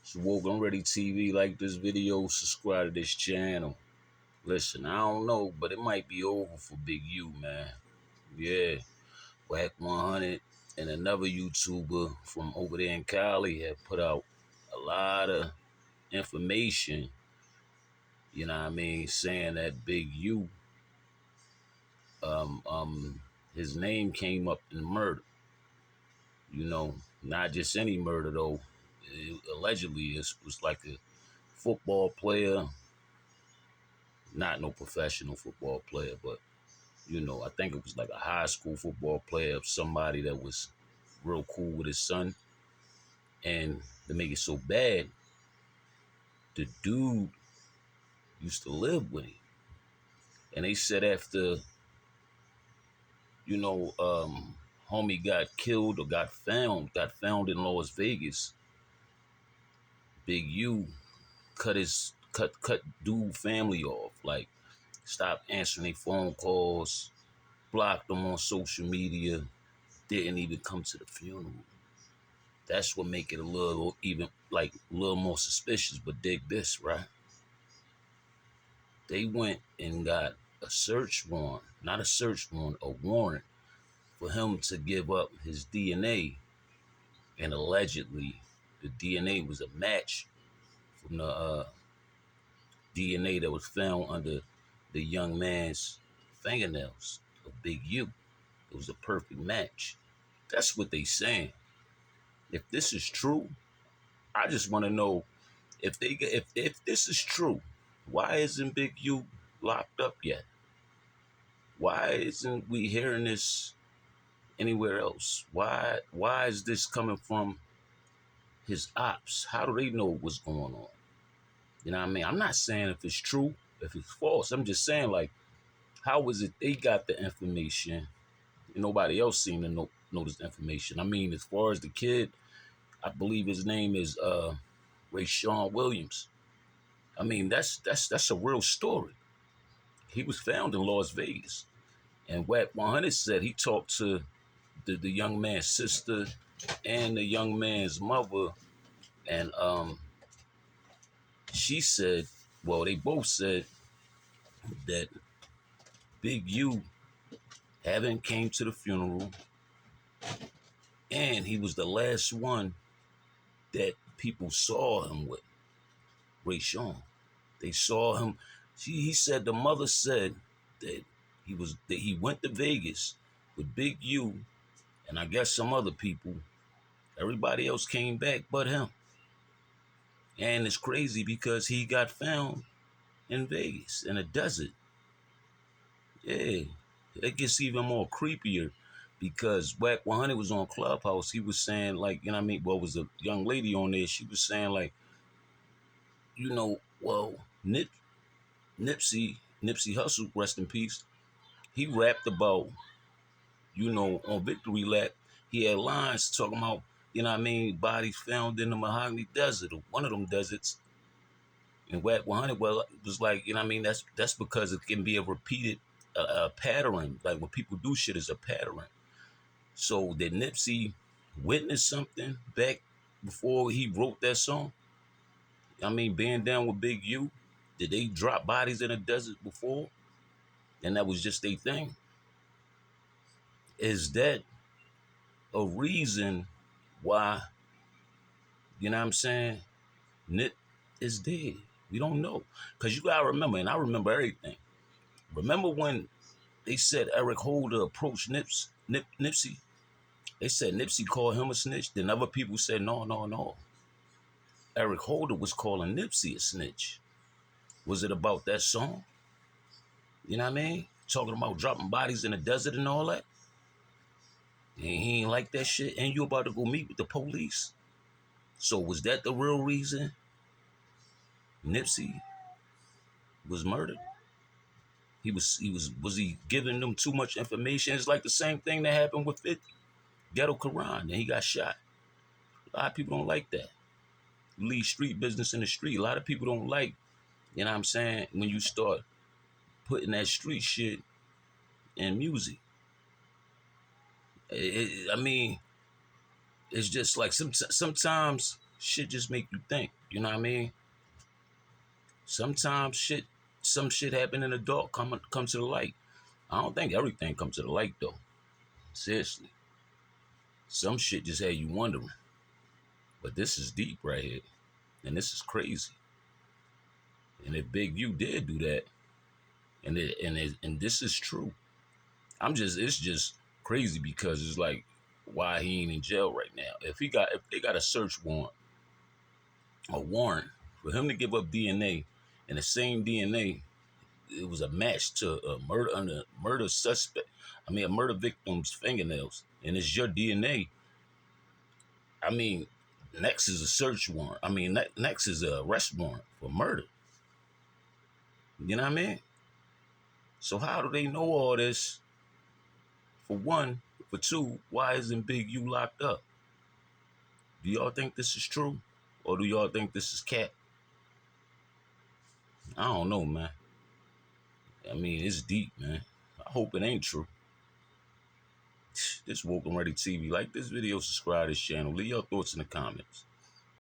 It's Woke and Ready TV. Like this video, subscribe to this channel. Listen, I don't know, but it might be over for Big U, man. Yeah, WACK100 and another YouTuber from over there in Cali have put out a lot of information, saying that Big U, um, um, his name came up in murder. Not just any murder though. Allegedly, it was like a football player, not no professional football player, but I think it was like a high school football player of somebody that was real cool with his son. And to make it so bad, the dude used to live with him. And they said after, you know, homie got killed or got found in Las Vegas, Big U cut dude family off. Like, stopped answering their phone calls, blocked them on social media, didn't even come to the funeral. That's what make it a little more suspicious. But dig this, right? They went and got a search warrant, not a search warrant, a warrant for him to give up his DNA. And allegedly, the DNA was a match from the DNA that was found under the young man's fingernails of Big U. It was a perfect match. That's what they saying. If this is true, I just want to know if this is true, why isn't Big U locked up yet? Why isn't we hearing this anywhere else? Why is this coming from his ops? How do they know what's going on? You know what I mean? I'm not saying if it's true, if it's false. I'm just saying, like, how is it they got the information and nobody else seemed to know this information? I mean, as far as the kid, I believe his name is Rayshawn Williams. I mean, that's a real story. He was found in Las Vegas. And WACK100 said he talked to the young man's sister and the young man's mother. And she said, well, they both said that Big U haven't came to the funeral. And he was the last one that people saw him with, Rayshawn. They saw him. He said the mother said that he went to Vegas with Big U and I guess some other people. Everybody else came back but him. And it's crazy because he got found in Vegas in a desert. Yeah, it gets even more creepier because WACK100 was on Clubhouse. He was saying, like, well, it was a young lady on there. She was saying, like, well, Nipsey Hussle, rest in peace, he rapped about, on Victory Lap, he had lines talking about, bodies found in the Mahogany Desert, or one of them deserts. And WACK100, well, it was like, that's because it can be a repeated pattern. Like when people do shit, it's a pattern. So did Nipsey witness something back before he wrote that song? Being down with Big U, did they drop bodies in the desert before? And that was just their thing? Is that a reason why, Nip is dead? We don't know. Because you got to remember, and I remember everything. Remember when they said Eric Holder approached Nipsey? They said Nipsey called him a snitch. Then other people said, no. Eric Holder was calling Nipsey a snitch. Was it about that song? You know what I mean? Talking about dropping bodies in the desert and all that. And he ain't like that shit. And you about to go meet with the police. So was that the real reason Nipsey was murdered? Was he giving them too much information? It's like the same thing that happened with 50, Ghetto Quran, and he got shot. A lot of people don't like that. Leave street business in the street. A lot of people don't like, when you start putting that street shit in music. It's just like sometimes Shit just make you think. You know what I mean? Sometimes some shit happen in the dark come to the light. I don't think everything comes to the light though. Seriously, some shit just had you wondering. But this is deep right here, and this is crazy. And if Big U did do that, and this is true, it's just crazy because it's like, why he ain't in jail right now? If they got a search warrant, a warrant for him to give up DNA, and the same DNA, it was a match to a murder suspect. I mean, a murder victim's fingernails, and it's your DNA. I mean, next is a search warrant. I mean, next is a arrest warrant for murder. You know what I mean? So how do they know all this? For one, for two, why isn't Big U locked up? Do y'all think this is true, or do y'all think this is cat? I don't know, man. I mean, it's deep, man. I hope it ain't true. This Woke and Ready TV. Like this video, subscribe to this channel. Leave your thoughts in the comments.